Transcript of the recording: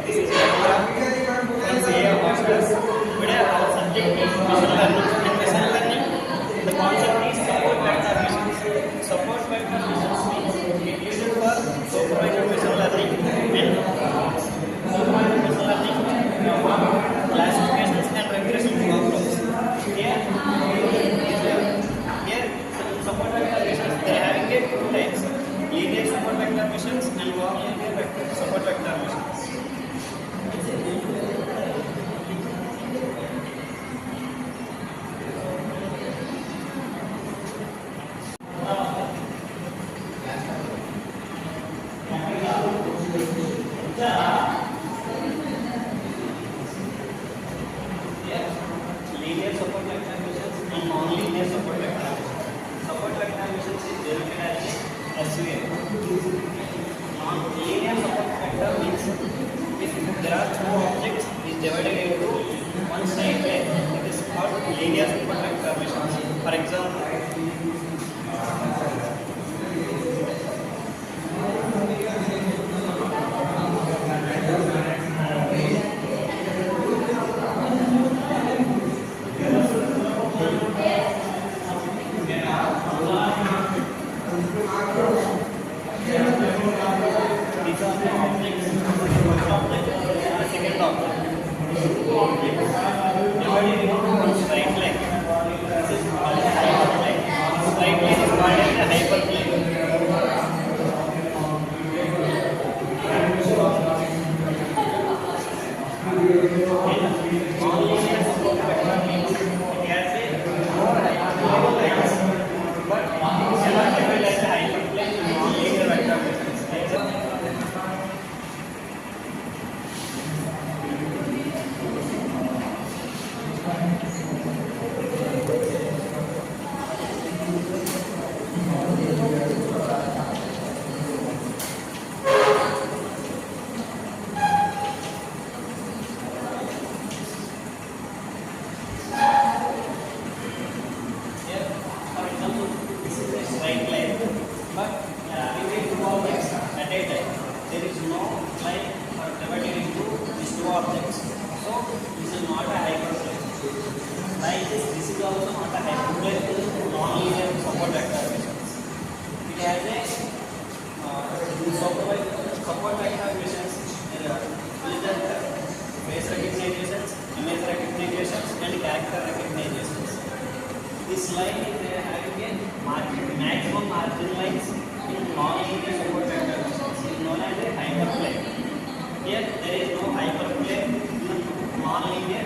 This is from CA Masters. Today our subject is machine learning. In machine learning, the concept is support vector missions. Support vector missions means it used for supervised machine learning and supervised machine learning classifications and regression workflows. Here support vector missions they are having two types: linear support vector missions and non-linear support vector missions. Linear support vector missions and non-linear support vector missions. Support vector missions is denoted as SVM. Non-linear support vector means if there are two objects is divided into one straight line, it is called linear support vector missions. For example, these are the objects. First object and the second object. Two objects divided into one straight line. This is called a hyperplane. Straight line is called as a hyperplane. In non-linear support vector means it has a more hyperplane lines, but it cannot develop as a hyperplane in non-linear vector missions. For example, this is a straight line, but having two objects at a time. There is no line divided into these two objects. So this is not a hyperplane. Like this is also not a hyperplane. This is non-linear support vector missions. It has a support vector missions with face recognitions, image recognitions, and character recognitions. This line is having a maximum margin lines in non-linear support vector missions is known as a hyperplane. Here there is no hyperplane in non-linear